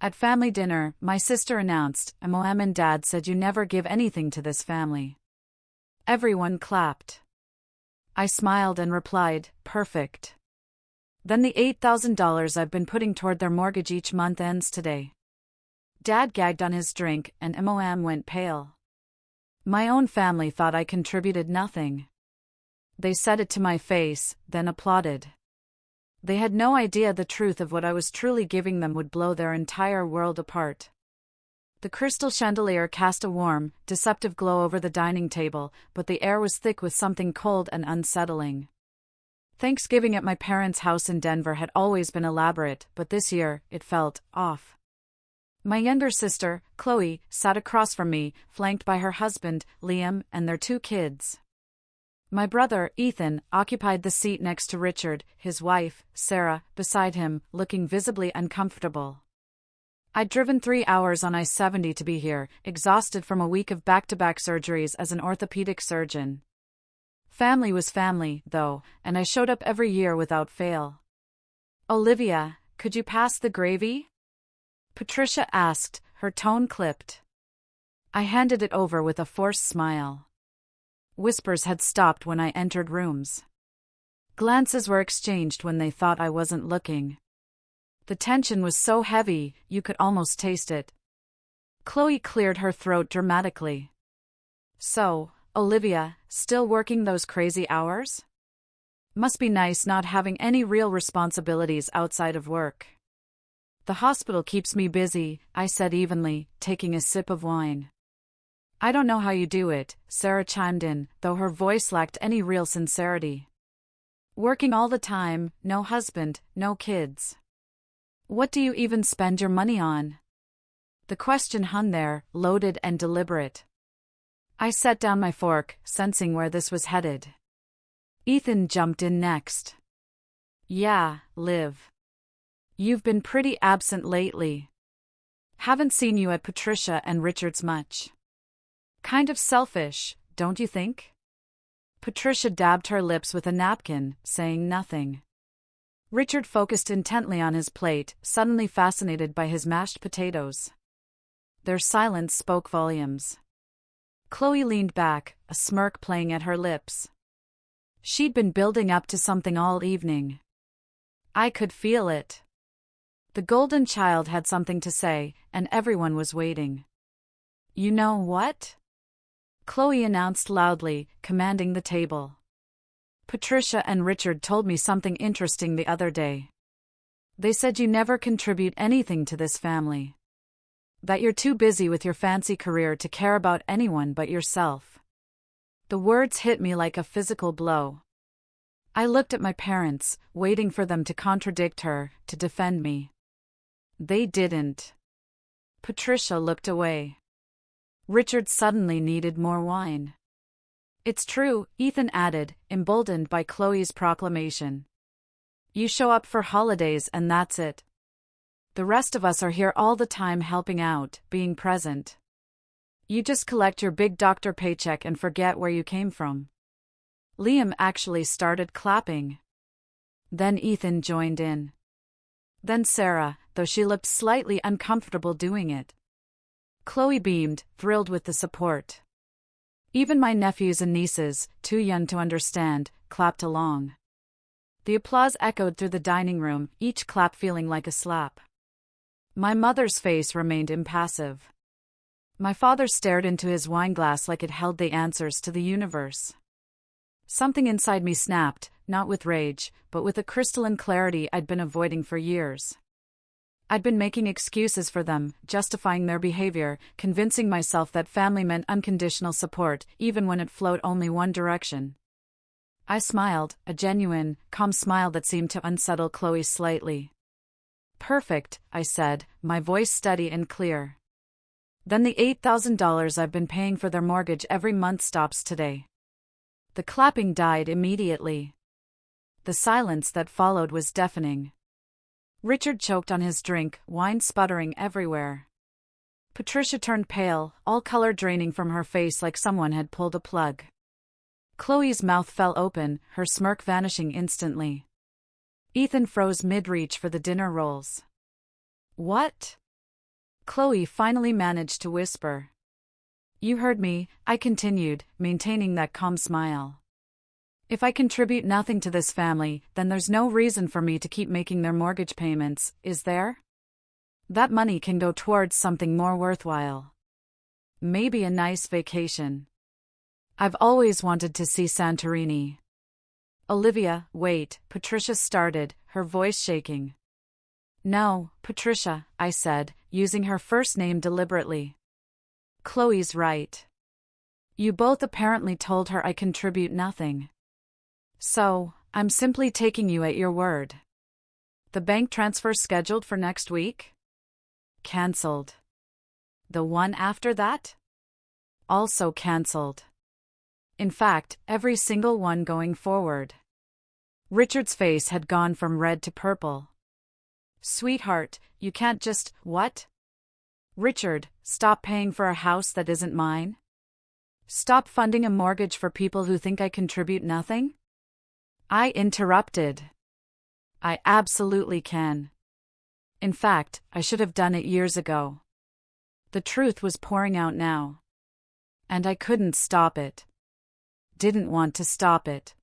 At family dinner, my sister announced, "Mom and Dad said you never give anything to this family." Everyone clapped. I smiled and replied, "Perfect. Then the $8,000 I've been putting toward their mortgage each month ends today." Dad gagged on his drink and Mom went pale. My own family thought I contributed nothing. They said it to my face, then applauded. They had no idea the truth of what I was truly giving them would blow their entire world apart. The crystal chandelier cast a warm, deceptive glow over the dining table, but the air was thick with something cold and unsettling. Thanksgiving at my parents' house in Denver had always been elaborate, but this year, it felt off. My younger sister, Chloe, sat across from me, flanked by her husband, Liam, and their 2 kids. My brother, Ethan, occupied the seat next to Richard, his wife, Sarah, beside him, looking visibly uncomfortable. I'd driven 3 hours on I-70 to be here, exhausted from a week of back-to-back surgeries as an orthopedic surgeon. Family was family, though, and I showed up every year without fail. "Olivia, could you pass the gravy?" Patricia asked, her tone clipped. I handed it over with a forced smile. Whispers had stopped when I entered rooms. Glances were exchanged when they thought I wasn't looking. The tension was so heavy, you could almost taste it. Chloe cleared her throat dramatically. "So, Olivia, still working those crazy hours? Must be nice not having any real responsibilities outside of work." "The hospital keeps me busy," I said evenly, taking a sip of wine. "I don't know how you do it," Sarah chimed in, though her voice lacked any real sincerity. "Working all the time, no husband, no kids. What do you even spend your money on?" The question hung there, loaded and deliberate. I set down my fork, sensing where this was headed. Ethan jumped in next. "Yeah, Liv. You've been pretty absent lately. Haven't seen you at Patricia and Richard's much. Kind of selfish, don't you think?" Patricia dabbed her lips with a napkin, saying nothing. Richard focused intently on his plate, suddenly fascinated by his mashed potatoes. Their silence spoke volumes. Chloe leaned back, a smirk playing at her lips. She'd been building up to something all evening. I could feel it. The golden child had something to say, and everyone was waiting. "You know what?" Chloe announced loudly, commanding the table. "Patricia and Richard told me something interesting the other day. They said you never contribute anything to this family. That you're too busy with your fancy career to care about anyone but yourself." The words hit me like a physical blow. I looked at my parents, waiting for them to contradict her, to defend me. They didn't. Patricia looked away. Richard suddenly needed more wine. "It's true," Ethan added, emboldened by Chloe's proclamation. "You show up for holidays and that's it. The rest of us are here all the time helping out, being present. You just collect your big doctor paycheck and forget where you came from." Liam actually started clapping. Then Ethan joined in. Then Sarah, though she looked slightly uncomfortable doing it. Chloe beamed, thrilled with the support. Even my nephews and nieces, too young to understand, clapped along. The applause echoed through the dining room, each clap feeling like a slap. My mother's face remained impassive. My father stared into his wineglass like it held the answers to the universe. Something inside me snapped, not with rage, but with a crystalline clarity I'd been avoiding for years. I'd been making excuses for them, justifying their behavior, convincing myself that family meant unconditional support, even when it flowed only one direction. I smiled, a genuine, calm smile that seemed to unsettle Chloe slightly. "Perfect," I said, my voice steady and clear. "Then the $8,000 I've been paying for their mortgage every month stops today." The clapping died immediately. The silence that followed was deafening. Richard choked on his drink, wine sputtering everywhere. Patricia turned pale, all color draining from her face like someone had pulled a plug. Chloe's mouth fell open, her smirk vanishing instantly. Ethan froze mid-reach for the dinner rolls. "What?" Chloe finally managed to whisper. You heard me, I continued, maintaining that calm smile. If I contribute nothing to this family, then there's no reason for me to keep making their mortgage payments, is there? That money can go towards something more worthwhile. Maybe a nice vacation. I've always wanted to see Santorini. Olivia, wait, Patricia started, her voice shaking. No, Patricia, I said, using her first name deliberately. Chloe's right. You both apparently told her I contribute nothing. So, I'm simply taking you at your word. The bank transfer scheduled for next week? Cancelled. The one after that? Also cancelled. In fact, every single one going forward. Richard's face had gone from red to purple. Sweetheart, you can't just, what? Richard, stop paying for a house that isn't mine? Stop funding a mortgage for people who think I contribute nothing? I interrupted. I absolutely can. In fact, I should have done it years ago. The truth was pouring out now. And I couldn't stop it. Didn't want to stop it.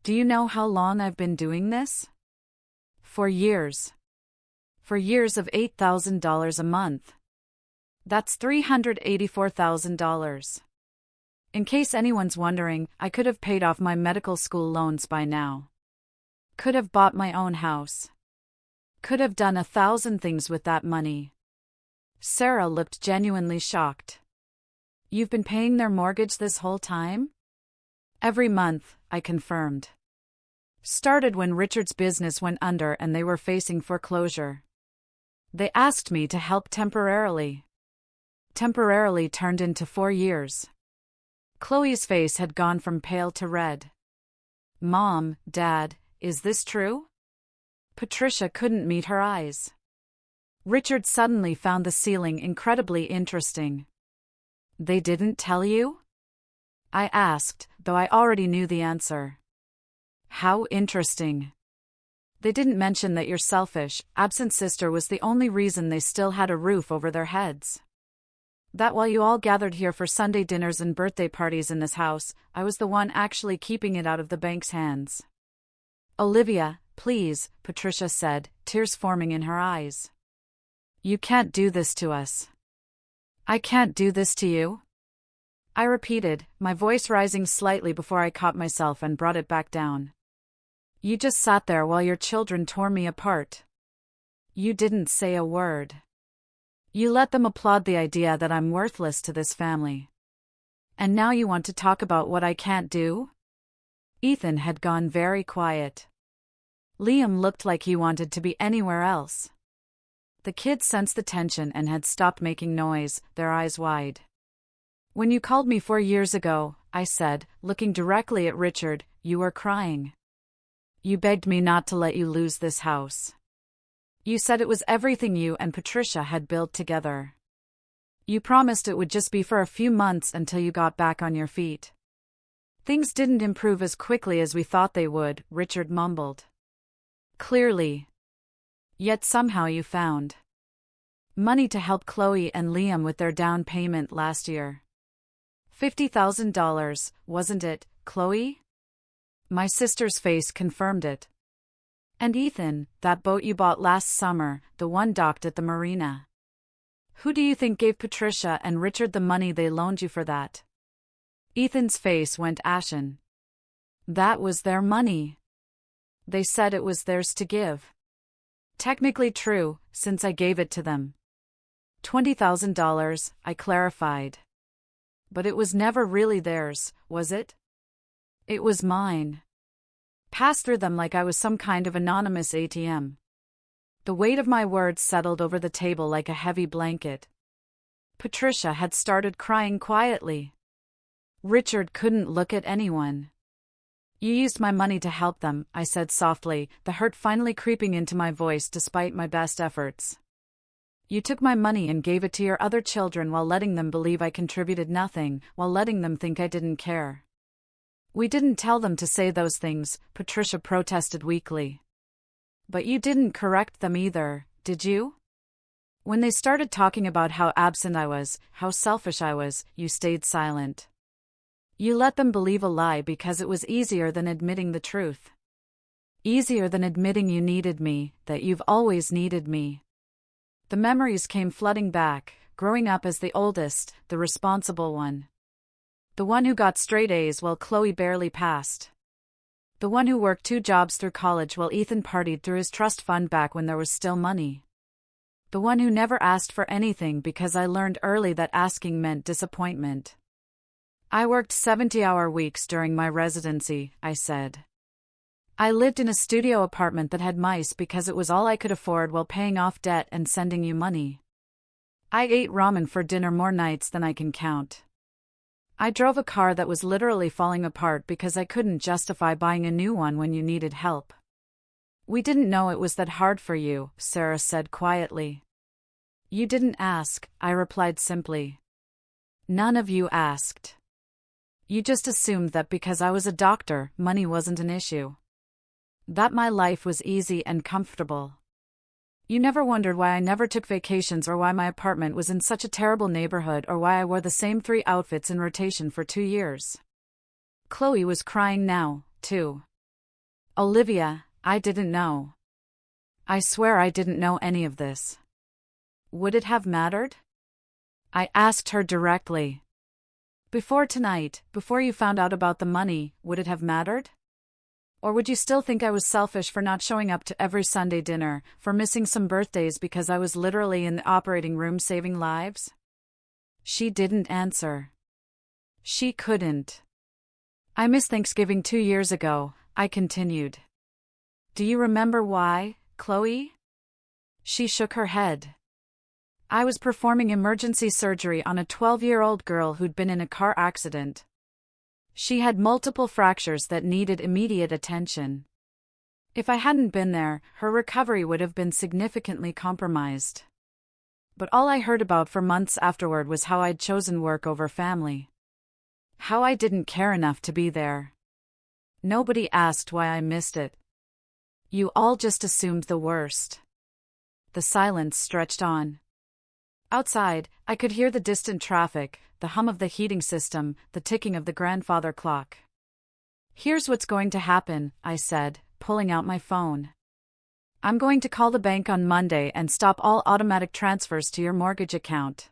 Do you know how long I've been doing this? For years. For years of $8,000 a month. That's $384,000. In case anyone's wondering, I could have paid off my medical school loans by now. Could have bought my own house. Could have done 1,000 things with that money. Sarah looked genuinely shocked. You've been paying their mortgage this whole time? Every month, I confirmed. Started when Richard's business went under and they were facing foreclosure. They asked me to help temporarily. Temporarily turned into 4 years. Chloe's face had gone from pale to red. Mom, Dad, is this true? Patricia couldn't meet her eyes. Richard suddenly found the ceiling incredibly interesting. They didn't tell you? I asked, though I already knew the answer. How interesting. They didn't mention that your selfish, absent sister was the only reason they still had a roof over their heads. That while you all gathered here for Sunday dinners and birthday parties in this house, I was the one actually keeping it out of the bank's hands. Olivia, please, Patricia said, tears forming in her eyes. You can't do this to us. I can't do this to you? I repeated, my voice rising slightly before I caught myself and brought it back down. You just sat there while your children tore me apart. You didn't say a word. You let them applaud the idea that I'm worthless to this family. And now you want to talk about what I can't do? Ethan had gone very quiet. Liam looked like he wanted to be anywhere else. The kids sensed the tension and had stopped making noise, their eyes wide. When you called me 4 years ago, I said, looking directly at Richard, you were crying. You begged me not to let you lose this house. You said it was everything you and Patricia had built together. You promised it would just be for a few months until you got back on your feet. Things didn't improve as quickly as we thought they would, Richard mumbled. Clearly. Yet somehow you found money to help Chloe and Liam with their down payment last year. $50,000, wasn't it, Chloe? My sister's face confirmed it. And Ethan, that boat you bought last summer, the one docked at the marina. Who do you think gave Patricia and Richard the money they loaned you for that? Ethan's face went ashen. That was their money. They said it was theirs to give. Technically true, since I gave it to them. $20,000, I clarified. But it was never really theirs, was it? It was mine. Passed through them like I was some kind of anonymous ATM. The weight of my words settled over the table like a heavy blanket. Patricia had started crying quietly. Richard couldn't look at anyone. You used my money to help them, I said softly, the hurt finally creeping into my voice despite my best efforts. You took my money and gave it to your other children while letting them believe I contributed nothing, while letting them think I didn't care. We didn't tell them to say those things, Patricia protested weakly. But you didn't correct them either, did you? When they started talking about how absent I was, how selfish I was, you stayed silent. You let them believe a lie because it was easier than admitting the truth. Easier than admitting you needed me, that you've always needed me. The memories came flooding back, growing up as the oldest, the responsible one. The one who got straight A's while Chloe barely passed. The one who worked 2 jobs through college while Ethan partied through his trust fund back when there was still money. The one who never asked for anything because I learned early that asking meant disappointment. I worked 70-hour weeks during my residency, I said. I lived in a studio apartment that had mice because it was all I could afford while paying off debt and sending you money. I ate ramen for dinner more nights than I can count. I drove a car that was literally falling apart because I couldn't justify buying a new one when you needed help. We didn't know it was that hard for you, Sarah said quietly. You didn't ask, I replied simply. None of you asked. You just assumed that because I was a doctor, money wasn't an issue. That my life was easy and comfortable. You never wondered why I never took vacations or why my apartment was in such a terrible neighborhood or why I wore the same 3 outfits in rotation for 2 years. Chloe was crying now, too. Olivia, I didn't know. I swear I didn't know any of this. Would it have mattered? I asked her directly. Before tonight, before you found out about the money, would it have mattered? Or would you still think I was selfish for not showing up to every Sunday dinner, for missing some birthdays because I was literally in the operating room saving lives? She didn't answer. She couldn't. I missed Thanksgiving 2 years ago, I continued. Do you remember why, Chloe? She shook her head. I was performing emergency surgery on a 12-year-old girl who'd been in a car accident. She had multiple fractures that needed immediate attention. If I hadn't been there, her recovery would have been significantly compromised. But all I heard about for months afterward was how I'd chosen work over family. How I didn't care enough to be there. Nobody asked why I missed it. You all just assumed the worst. The silence stretched on. Outside, I could hear the distant traffic, the hum of the heating system, the ticking of the grandfather clock. Here's what's going to happen, I said, pulling out my phone. I'm going to call the bank on Monday and stop all automatic transfers to your mortgage account.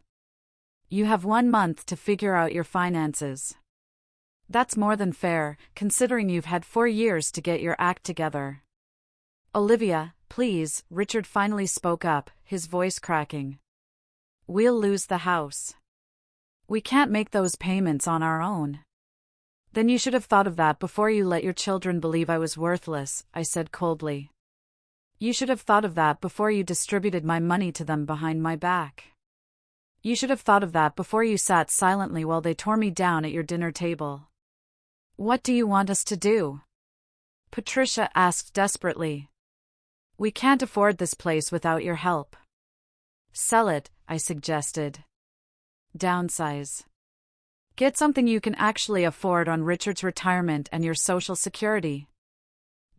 You have 1 month to figure out your finances. That's more than fair, considering you've had 4 years to get your act together. Olivia, please, Richard finally spoke up, his voice cracking. We'll lose the house. We can't make those payments on our own. Then you should have thought of that before you let your children believe I was worthless, I said coldly. You should have thought of that before you distributed my money to them behind my back. You should have thought of that before you sat silently while they tore me down at your dinner table. What do you want us to do? Patricia asked desperately. We can't afford this place without your help. Sell it, I suggested. Downsize. Get something you can actually afford on Richard's retirement and your Social Security.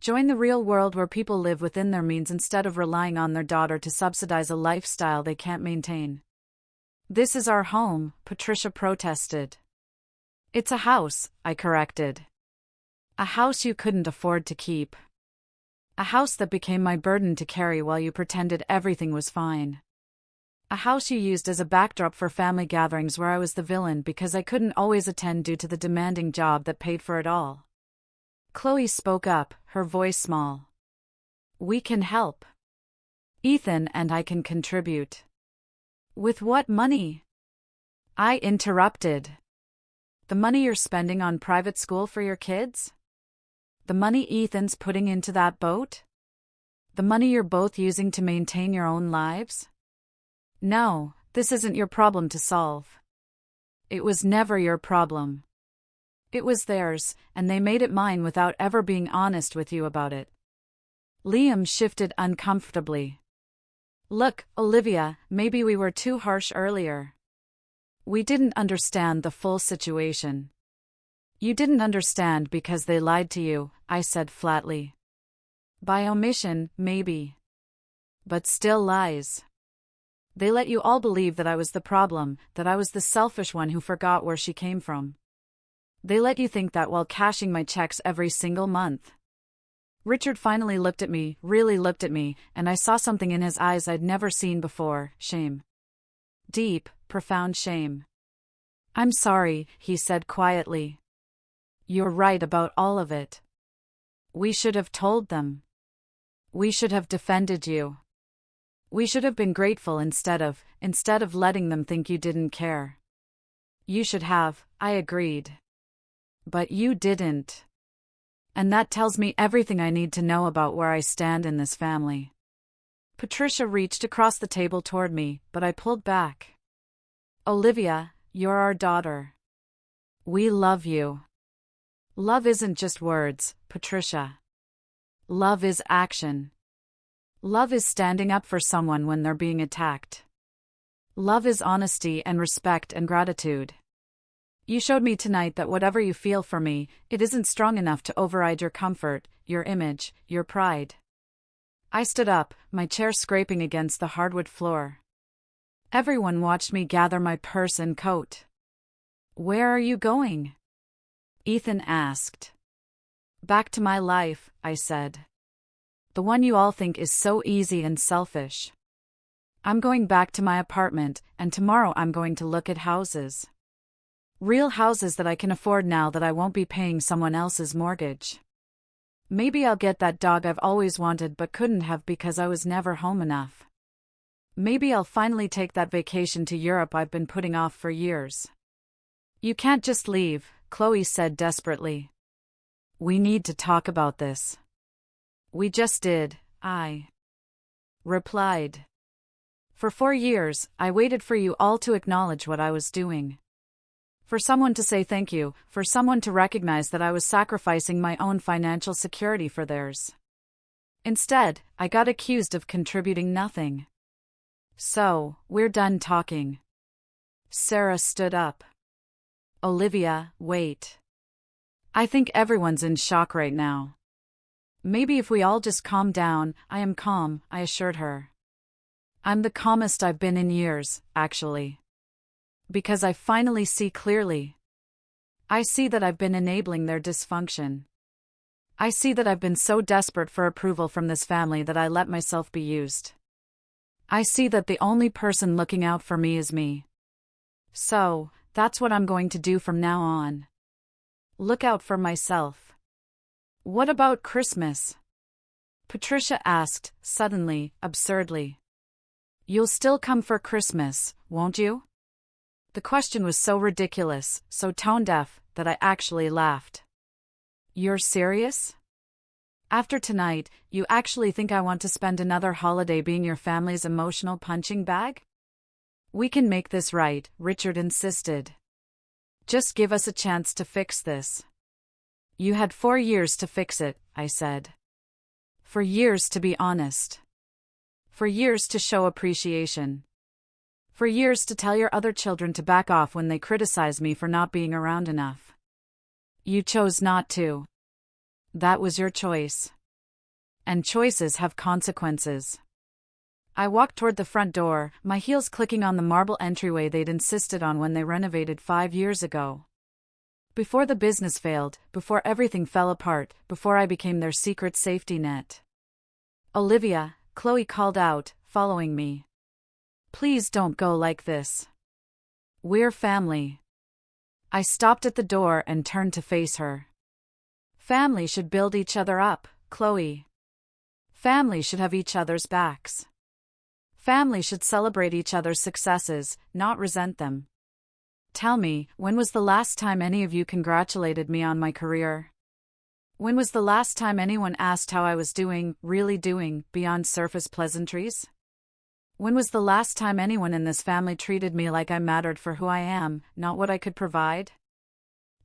Join the real world where people live within their means instead of relying on their daughter to subsidize a lifestyle they can't maintain. This is our home, Patricia protested. It's a house, I corrected. A house you couldn't afford to keep. A house that became my burden to carry while you pretended everything was fine. A house you used as a backdrop for family gatherings where I was the villain because I couldn't always attend due to the demanding job that paid for it all. Chloe spoke up, her voice small. We can help. Ethan and I can contribute. With what money? I interrupted. The money you're spending on private school for your kids? The money Ethan's putting into that boat? The money you're both using to maintain your own lives? No, this isn't your problem to solve. It was never your problem. It was theirs, and they made it mine without ever being honest with you about it. Liam shifted uncomfortably. Look, Olivia, maybe we were too harsh earlier. We didn't understand the full situation. You didn't understand because they lied to you, I said flatly. By omission, maybe. But still lies. They let you all believe that I was the problem, that I was the selfish one who forgot where she came from. They let you think that while cashing my checks every single month. Richard finally looked at me, really looked at me, and I saw something in his eyes I'd never seen before: shame. Deep, profound shame. "I'm sorry," he said quietly. "You're right about all of it. We should have told them. We should have defended you. We should have been grateful instead of letting them think you didn't care." "You should have," I agreed. "But you didn't. And that tells me everything I need to know about where I stand in this family." Patricia reached across the table toward me, but I pulled back. "Olivia, you're our daughter. We love you. Love isn't just words, Patricia. Love is action. Love is standing up for someone when they're being attacked. Love is honesty and respect and gratitude. You showed me tonight that whatever you feel for me, it isn't strong enough to override your comfort, your image, your pride." I stood up, my chair scraping against the hardwood floor. Everyone watched me gather my purse and coat. "Where are you going?" Ethan asked. "Back to my life," I said. "The one you all think is so easy and selfish. I'm going back to my apartment, and tomorrow I'm going to look at houses. Real houses that I can afford now that I won't be paying someone else's mortgage. Maybe I'll get that dog I've always wanted but couldn't have because I was never home enough. Maybe I'll finally take that vacation to Europe I've been putting off for years." "You can't just leave," Chloe said desperately. "We need to talk about this." "We just did," I replied. "For 4 years, I waited for you all to acknowledge what I was doing. For someone to say thank you, for someone to recognize that I was sacrificing my own financial security for theirs. Instead, I got accused of contributing nothing. So, we're done talking." Sarah stood up. "Olivia, wait. I think everyone's in shock right now. Maybe if we all just calm down." "I am calm," I assured her. "I'm the calmest I've been in years, actually. Because I finally see clearly. I see that I've been enabling their dysfunction. I see that I've been so desperate for approval from this family that I let myself be used. I see that the only person looking out for me is me. So, that's what I'm going to do from now on. Look out for myself." "What about Christmas?" Patricia asked, suddenly, absurdly. "You'll still come for Christmas, won't you?" The question was so ridiculous, so tone-deaf, that I actually laughed. "You're serious? After tonight, you actually think I want to spend another holiday being your family's emotional punching bag?" "We can make this right," Richard insisted. "Just give us a chance to fix this." "You had 4 years to fix it," I said. "For years to be honest. For years to show appreciation. For years to tell your other children to back off when they criticize me for not being around enough. You chose not to. That was your choice. And choices have consequences." I walked toward the front door, my heels clicking on the marble entryway they'd insisted on when they renovated 5 years ago. Before the business failed, before everything fell apart, before I became their secret safety net. "Olivia," Chloe called out, following me. "Please don't go like this. We're family." I stopped at the door and turned to face her. "Family should build each other up, Chloe. Family should have each other's backs. Family should celebrate each other's successes, not resent them. Tell me, when was the last time any of you congratulated me on my career? When was the last time anyone asked how I was doing, really doing, beyond surface pleasantries? When was the last time anyone in this family treated me like I mattered for who I am, not what I could provide?"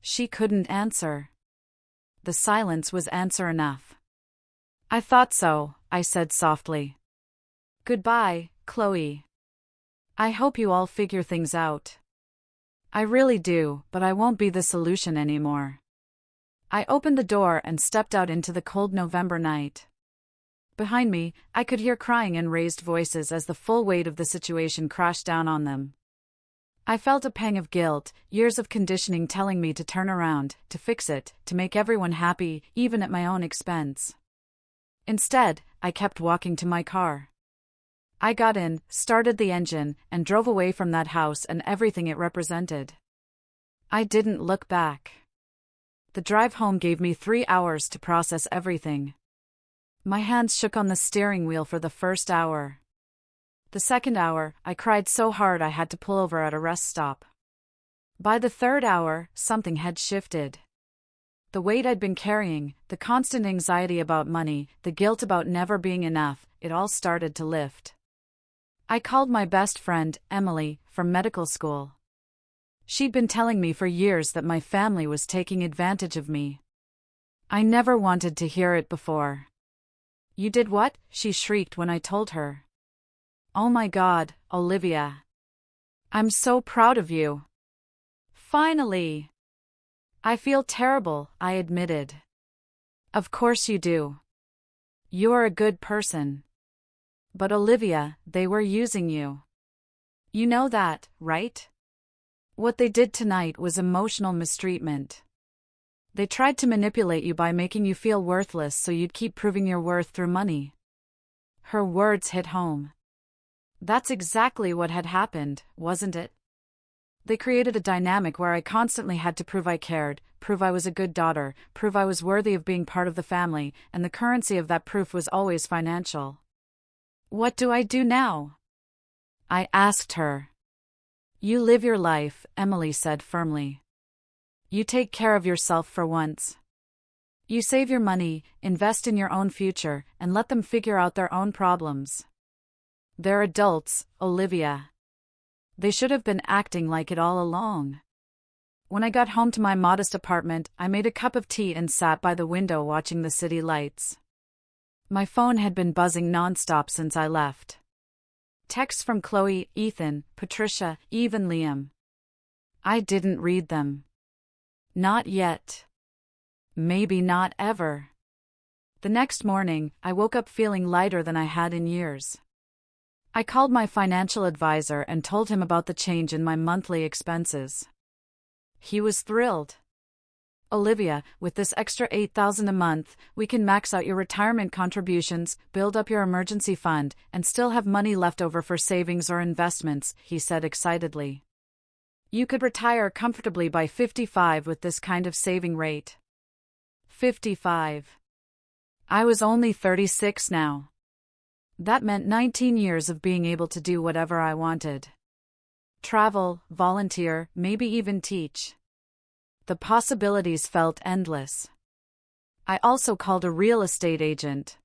She couldn't answer. The silence was answer enough. "I thought so," I said softly. "Goodbye, Chloe. I hope you all figure things out. I really do, but I won't be the solution anymore." I opened the door and stepped out into the cold November night. Behind me, I could hear crying and raised voices as the full weight of the situation crashed down on them. I felt a pang of guilt, years of conditioning telling me to turn around, to fix it, to make everyone happy, even at my own expense. Instead, I kept walking to my car. I got in, started the engine, and drove away from that house and everything it represented. I didn't look back. The drive home gave me 3 hours to process everything. My hands shook on the steering wheel for the first hour. The second hour, I cried so hard I had to pull over at a rest stop. By the third hour, something had shifted. The weight I'd been carrying, the constant anxiety about money, the guilt about never being enough, it all started to lift. I called my best friend, Emily, from medical school. She'd been telling me for years that my family was taking advantage of me. I never wanted to hear it before. "You did what?" she shrieked when I told her. "Oh my God, Olivia. I'm so proud of you. Finally." "I feel terrible," I admitted. "Of course you do. You're a good person. But Olivia, they were using you. You know that, right? What they did tonight was emotional mistreatment. They tried to manipulate you by making you feel worthless so you'd keep proving your worth through money." Her words hit home. That's exactly what had happened, wasn't it? They created a dynamic where I constantly had to prove I cared, prove I was a good daughter, prove I was worthy of being part of the family, and the currency of that proof was always financial. "What do I do now?" I asked her. "You live your life," Emily said firmly. "You take care of yourself for once. You save your money, invest in your own future, and let them figure out their own problems. They're adults, Olivia. They should have been acting like it all along." When I got home to my modest apartment, I made a cup of tea and sat by the window watching the city lights. My phone had been buzzing nonstop since I left. Texts from Chloe, Ethan, Patricia, even Liam. I didn't read them. Not yet. Maybe not ever. The next morning, I woke up feeling lighter than I had in years. I called my financial advisor and told him about the change in my monthly expenses. He was thrilled. "Olivia, with this extra $8,000 a month, we can max out your retirement contributions, build up your emergency fund, and still have money left over for savings or investments," he said excitedly. "You could retire comfortably by 55 with this kind of saving rate." 55. I was only 36 now. That meant 19 years of being able to do whatever I wanted. Travel, volunteer, maybe even teach. The possibilities felt endless. I also called a real estate agent.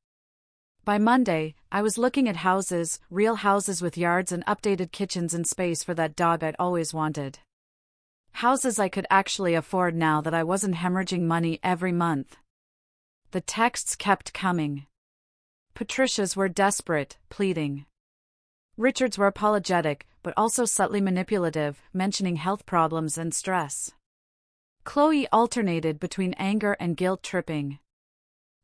By Monday, I was looking at houses, real houses with yards and updated kitchens and space for that dog I'd always wanted. Houses I could actually afford now that I wasn't hemorrhaging money every month. The texts kept coming. Patricia's were desperate, pleading. Richard's were apologetic, but also subtly manipulative, mentioning health problems and stress. Chloe alternated between anger and guilt-tripping.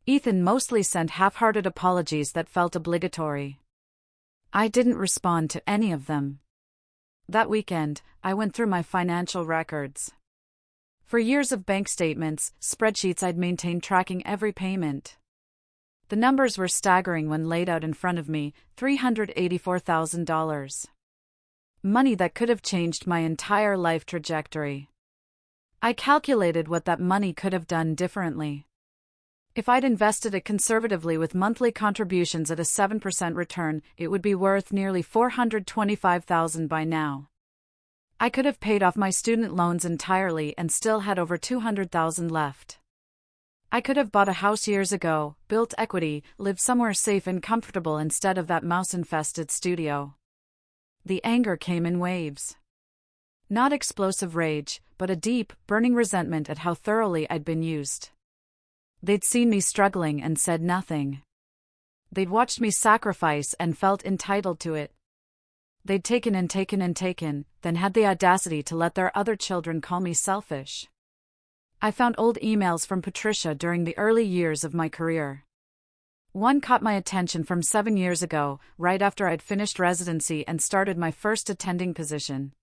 Ethan mostly sent half-hearted apologies that felt obligatory. I didn't respond to any of them. That weekend, I went through my financial records. For years of bank statements, spreadsheets I'd maintained tracking every payment. The numbers were staggering when laid out in front of me, $384,000. Money that could have changed my entire life trajectory. I calculated what that money could have done differently. If I'd invested it conservatively with monthly contributions at a 7% return, it would be worth nearly $425,000 by now. I could have paid off my student loans entirely and still had over $200,000 left. I could have bought a house years ago, built equity, lived somewhere safe and comfortable instead of that mouse-infested studio. The anger came in waves. Not explosive rage, but a deep, burning resentment at how thoroughly I'd been used. They'd seen me struggling and said nothing. They'd watched me sacrifice and felt entitled to it. They'd taken and taken and taken, then had the audacity to let their other children call me selfish. I found old emails from Patricia during the early years of my career. One caught my attention from 7 years ago, right after I'd finished residency and started my first attending position.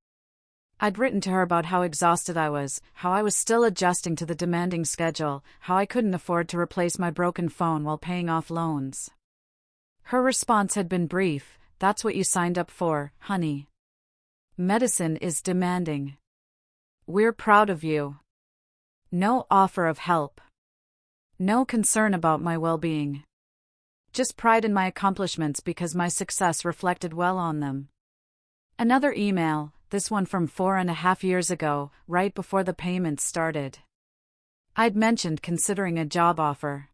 I'd written to her about how exhausted I was, how I was still adjusting to the demanding schedule, how I couldn't afford to replace my broken phone while paying off loans. Her response had been brief: "That's what you signed up for, honey. Medicine is demanding. We're proud of you." No offer of help. No concern about my well-being. Just pride in my accomplishments because my success reflected well on them. Another email, this one from 4.5 years ago, right before the payments started. I'd mentioned considering a job offer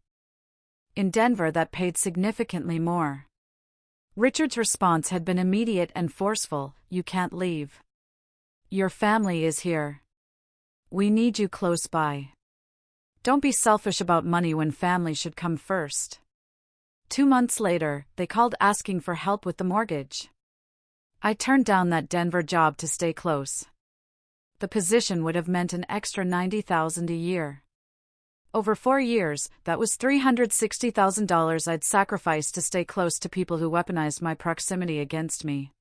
in Denver that paid significantly more. Richard's response had been immediate and forceful: "You can't leave. Your family is here. We need you close by. Don't be selfish about money when family should come first." 2 months later, they called asking for help with the mortgage. I turned down that Denver job to stay close. The position would have meant an extra $90,000 a year. Over 4 years, that was $360,000 I'd sacrificed to stay close to people who weaponized my proximity against me.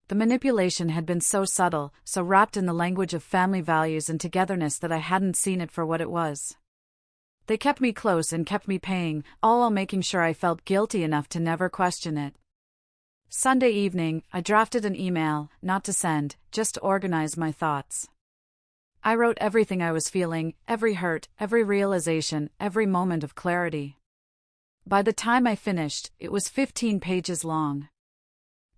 The manipulation had been so subtle, so wrapped in the language of family values and togetherness that I hadn't seen it for what it was. They kept me close and kept me paying, all while making sure I felt guilty enough to never question it. Sunday evening, I drafted an email, not to send, just to organize my thoughts. I wrote everything I was feeling, every hurt, every realization, every moment of clarity. By the time I finished, it was 15 pages long.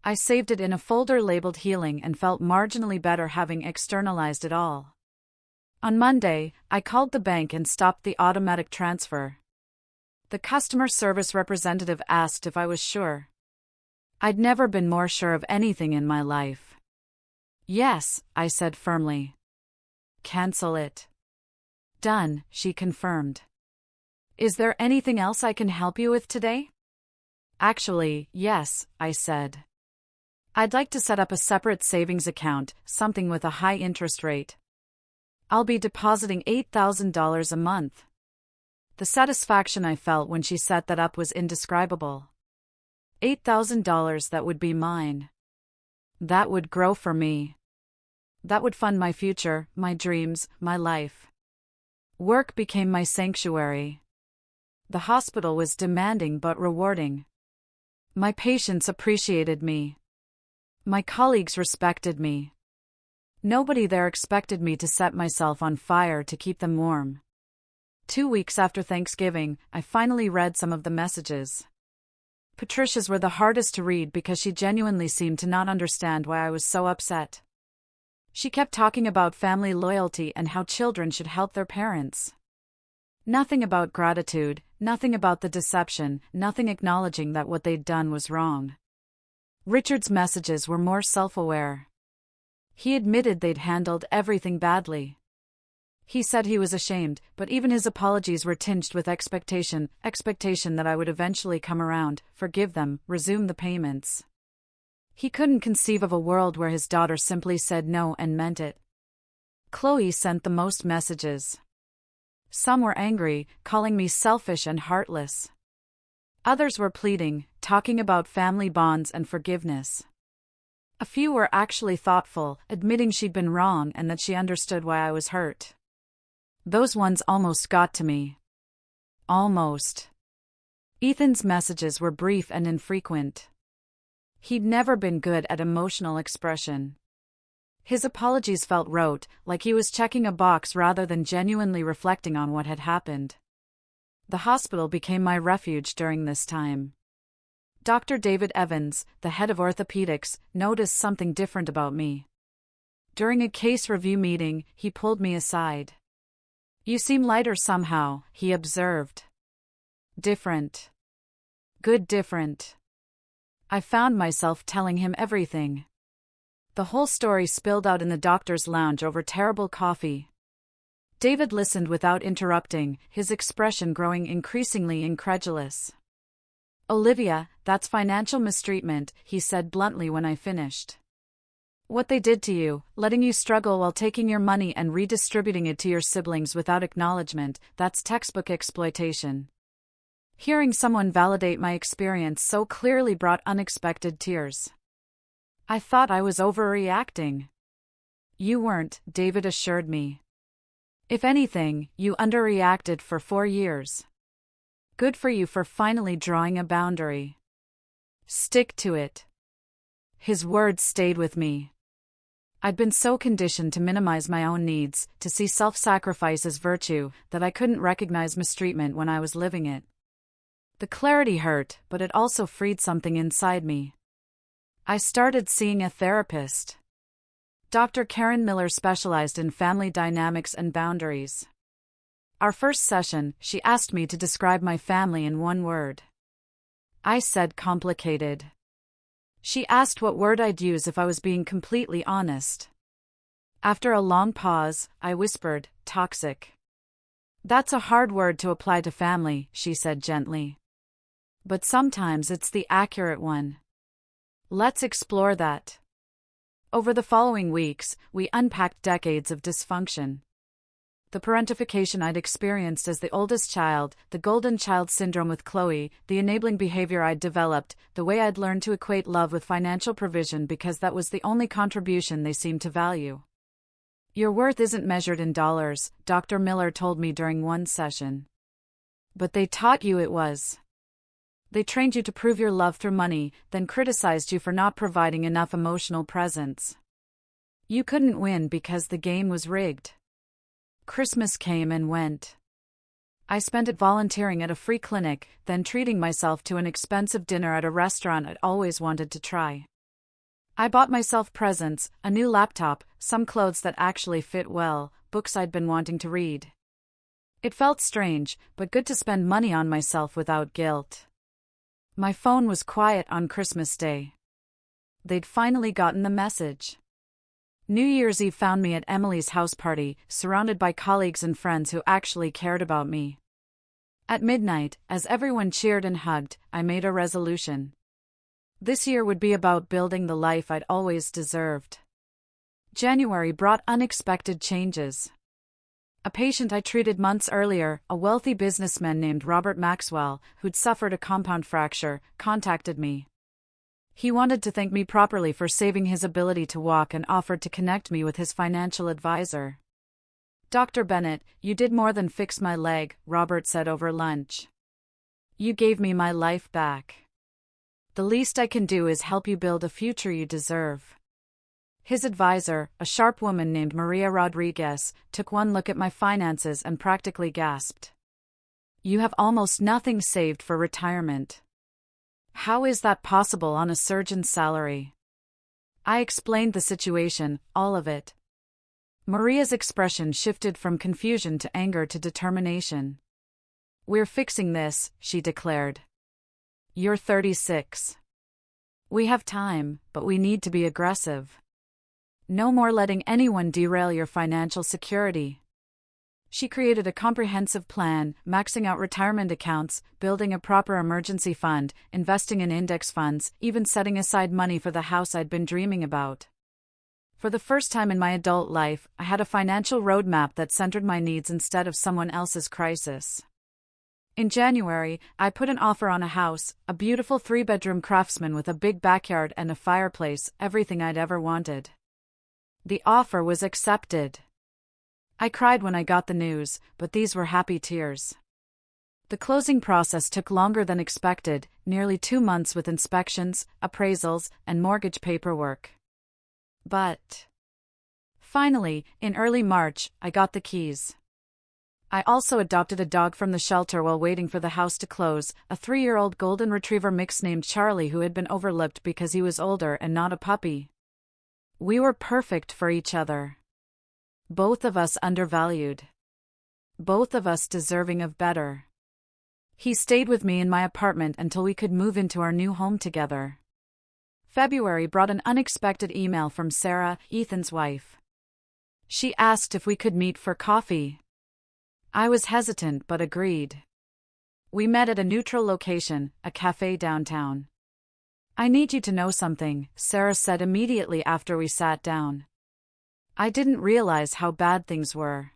I saved it in a folder labeled Healing and felt marginally better having externalized it all. On Monday, I called the bank and stopped the automatic transfer. The customer service representative asked if I was sure. I'd never been more sure of anything in my life. "Yes," I said firmly. "Cancel it." "Done," she confirmed. "Is there anything else I can help you with today?" "Actually, yes," I said. "I'd like to set up a separate savings account, something with a high interest rate. I'll be depositing $8,000 a month." The satisfaction I felt when she set that up was indescribable. $8,000 that would be mine. That would grow for me. That would fund my future, my dreams, my life. Work became my sanctuary. The hospital was demanding but rewarding. My patients appreciated me. My colleagues respected me. Nobody there expected me to set myself on fire to keep them warm. 2 weeks after Thanksgiving, I finally read some of the messages. Patricia's were the hardest to read because she genuinely seemed to not understand why I was so upset. She kept talking about family loyalty and how children should help their parents. Nothing about gratitude, nothing about the deception, nothing acknowledging that what they'd done was wrong. Richard's messages were more self-aware. He admitted they'd handled everything badly. He said he was ashamed, but even his apologies were tinged with expectation that I would eventually come around, forgive them, resume the payments. He couldn't conceive of a world where his daughter simply said no and meant it. Chloe sent the most messages. Some were angry, calling me selfish and heartless. Others were pleading, talking about family bonds and forgiveness. A few were actually thoughtful, admitting she'd been wrong and that she understood why I was hurt. Those ones almost got to me. Almost. Ethan's messages were brief and infrequent. He'd never been good at emotional expression. His apologies felt rote, like he was checking a box rather than genuinely reflecting on what had happened. The hospital became my refuge during this time. Dr. David Evans, the head of orthopedics, noticed something different about me. During a case review meeting, he pulled me aside. "You seem lighter somehow," he observed. "Different. Good different." I found myself telling him everything. The whole story spilled out in the doctor's lounge over terrible coffee. David listened without interrupting, his expression growing increasingly incredulous. "Olivia, that's financial mistreatment," he said bluntly when I finished. "What they did to you, letting you struggle while taking your money and redistributing it to your siblings without acknowledgement, that's textbook exploitation. Hearing someone validate my experience so clearly brought unexpected tears. I thought I was overreacting. You weren't, David assured me. If anything, you underreacted for 4 years. Good for you for finally drawing a boundary. Stick to it. His words stayed with me. I'd been so conditioned to minimize my own needs, to see self-sacrifice as virtue, that I couldn't recognize mistreatment when I was living it. The clarity hurt, but it also freed something inside me. I started seeing a therapist. Dr. Karen Miller specialized in family dynamics and boundaries. Our first session, she asked me to describe my family in one word. I said complicated. She asked what word I'd use if I was being completely honest. After a long pause, I whispered, toxic. That's a hard word to apply to family, she said gently. But sometimes it's the accurate one. Let's explore that. Over the following weeks, we unpacked decades of dysfunction. The parentification I'd experienced as the oldest child, the golden child syndrome with Chloe, the enabling behavior I'd developed, the way I'd learned to equate love with financial provision because that was the only contribution they seemed to value. Your worth isn't measured in dollars, Dr. Miller told me during one session. But they taught you it was. They trained you to prove your love through money, then criticized you for not providing enough emotional presence. You couldn't win because the game was rigged. Christmas came and went. I spent it volunteering at a free clinic, then treating myself to an expensive dinner at a restaurant I'd always wanted to try. I bought myself presents, a new laptop, some clothes that actually fit well, books I'd been wanting to read. It felt strange, but good to spend money on myself without guilt. My phone was quiet on Christmas Day. They'd finally gotten the message. New Year's Eve found me at Emily's house party, surrounded by colleagues and friends who actually cared about me. At midnight, as everyone cheered and hugged, I made a resolution. This year would be about building the life I'd always deserved. January brought unexpected changes. A patient I treated months earlier, a wealthy businessman named Robert Maxwell, who'd suffered a compound fracture, contacted me. He wanted to thank me properly for saving his ability to walk and offered to connect me with his financial advisor. Dr. Bennett, you did more than fix my leg, Robert said over lunch. You gave me my life back. The least I can do is help you build a future you deserve. His advisor, a sharp woman named Maria Rodriguez, took one look at my finances and practically gasped. You have almost nothing saved for retirement. How is that possible on a surgeon's salary? I explained the situation, all of it. Maria's expression shifted from confusion to anger to determination. We're fixing this, she declared. You're 36. We have time, but we need to be aggressive. No more letting anyone derail your financial security. She created a comprehensive plan, maxing out retirement accounts, building a proper emergency fund, investing in index funds, even setting aside money for the house I'd been dreaming about. For the first time in my adult life, I had a financial roadmap that centered my needs instead of someone else's crisis. In January, I put an offer on a house, a beautiful 3-bedroom craftsman with a big backyard and a fireplace, everything I'd ever wanted. The offer was accepted. I cried when I got the news, but these were happy tears. The closing process took longer than expected, nearly 2 months with inspections, appraisals, and mortgage paperwork. But finally, in early March, I got the keys. I also adopted a dog from the shelter while waiting for the house to close, a 3-year-old golden retriever mix named Charlie who had been overlooked because he was older and not a puppy. We were perfect for each other. Both of us undervalued. Both of us deserving of better. He stayed with me in my apartment until we could move into our new home together. February brought an unexpected email from Sarah, Ethan's wife. She asked if we could meet for coffee. I was hesitant but agreed. We met at a neutral location, a cafe downtown. I need you to know something, Sarah said immediately after we sat down. I didn't realize how bad things were.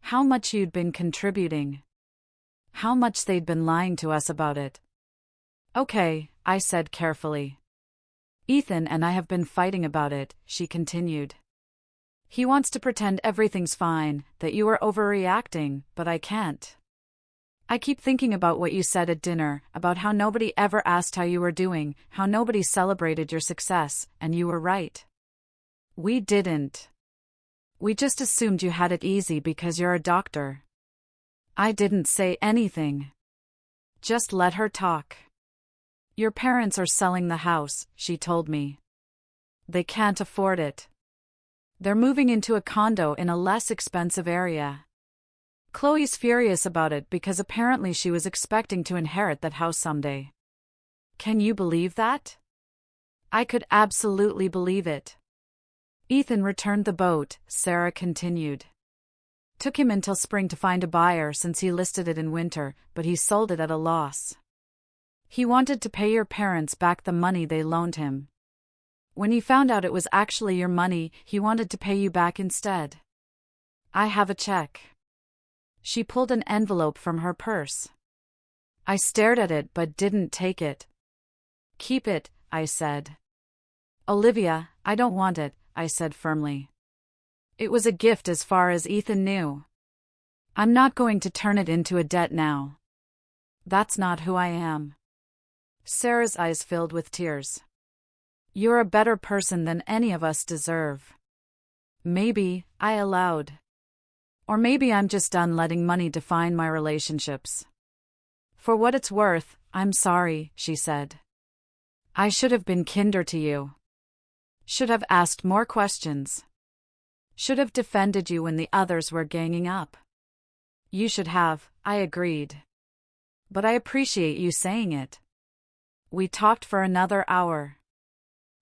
How much you'd been contributing. How much they'd been lying to us about it. Okay, I said carefully. Ethan and I have been fighting about it, she continued. He wants to pretend everything's fine, that you are overreacting, but I can't. I keep thinking about what you said at dinner, about how nobody ever asked how you were doing, how nobody celebrated your success, and you were right. We didn't. We just assumed you had it easy because you're a doctor. I didn't say anything. Just let her talk. Your parents are selling the house, she told me. They can't afford it. They're moving into a condo in a less expensive area. Chloe's furious about it because apparently she was expecting to inherit that house someday. Can you believe that? I could absolutely believe it. Ethan returned the boat, Sarah continued. Took him until spring to find a buyer since he listed it in winter, but he sold it at a loss. He wanted to pay your parents back the money they loaned him. When he found out it was actually your money, he wanted to pay you back instead. I have a check. She pulled an envelope from her purse. I stared at it but didn't take it. Keep it, I said. Olivia, I don't want it, I said firmly. It was a gift as far as Ethan knew. I'm not going to turn it into a debt now. That's not who I am. Sarah's eyes filled with tears. You're a better person than any of us deserve. Maybe, I allowed. Or maybe I'm just done letting money define my relationships. For what it's worth, I'm sorry, she said. I should have been kinder to you. Should have asked more questions. Should have defended you when the others were ganging up. You should have, I agreed. But I appreciate you saying it. We talked for another hour.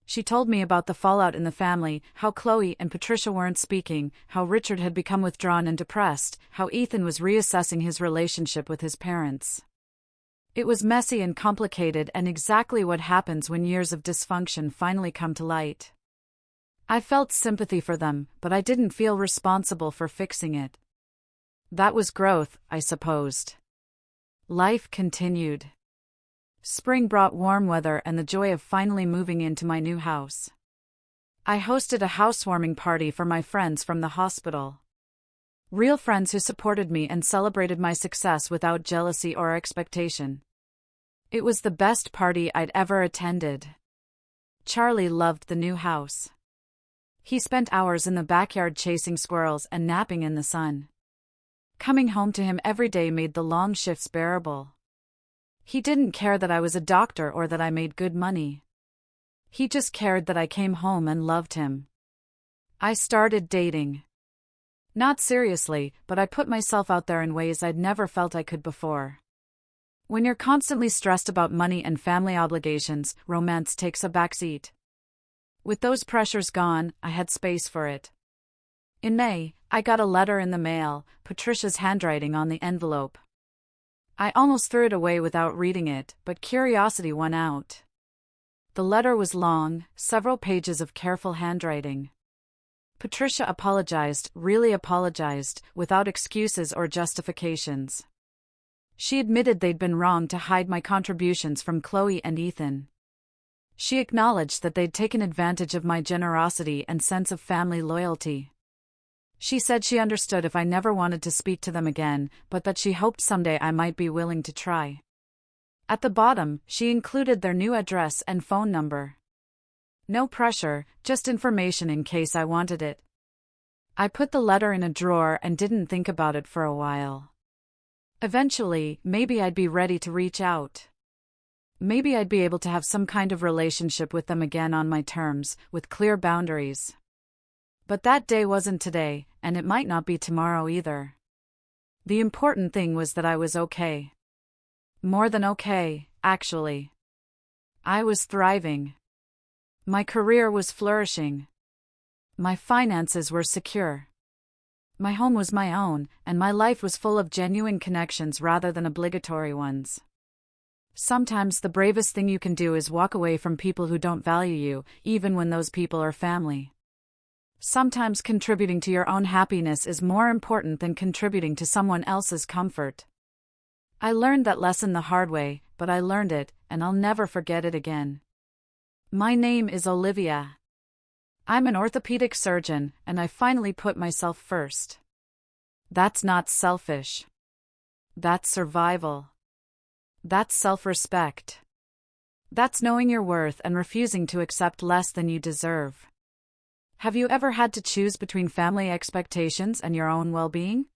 She told me about the fallout in the family, how Chloe and Patricia weren't speaking, how Richard had become withdrawn and depressed, how Ethan was reassessing his relationship with his parents. It was messy and complicated and exactly what happens when years of dysfunction finally come to light. I felt sympathy for them, but I didn't feel responsible for fixing it. That was growth, I supposed. Life continued. Spring brought warm weather and the joy of finally moving into my new house. I hosted a housewarming party for my friends from the hospital. Real friends who supported me and celebrated my success without jealousy or expectation. It was the best party I'd ever attended. Charlie loved the new house. He spent hours in the backyard chasing squirrels and napping in the sun. Coming home to him every day made the long shifts bearable. He didn't care that I was a doctor or that I made good money. He just cared that I came home and loved him. I started dating. Not seriously, but I put myself out there in ways I'd never felt I could before. When you're constantly stressed about money and family obligations, romance takes a backseat. With those pressures gone, I had space for it. In May, I got a letter in the mail, Patricia's handwriting on the envelope. I almost threw it away without reading it, but curiosity won out. The letter was long, several pages of careful handwriting. Patricia apologized, really apologized, without excuses or justifications. She admitted they'd been wrong to hide my contributions from Chloe and Ethan. She acknowledged that they'd taken advantage of my generosity and sense of family loyalty. She said she understood if I never wanted to speak to them again, but that she hoped someday I might be willing to try. At the bottom, she included their new address and phone number. No pressure, just information in case I wanted it. I put the letter in a drawer and didn't think about it for a while. Eventually, maybe I'd be ready to reach out. Maybe I'd be able to have some kind of relationship with them again on my terms, with clear boundaries. But that day wasn't today, and it might not be tomorrow either. The important thing was that I was okay. More than okay, actually. I was thriving. My career was flourishing. My finances were secure. My home was my own, and my life was full of genuine connections rather than obligatory ones. Sometimes the bravest thing you can do is walk away from people who don't value you, even when those people are family. Sometimes contributing to your own happiness is more important than contributing to someone else's comfort. I learned that lesson the hard way, but I learned it, and I'll never forget it again. My name is Olivia. I'm an orthopedic surgeon, and I finally put myself first. That's not selfish. That's survival. That's self-respect. That's knowing your worth and refusing to accept less than you deserve. Have you ever had to choose between family expectations and your own well-being?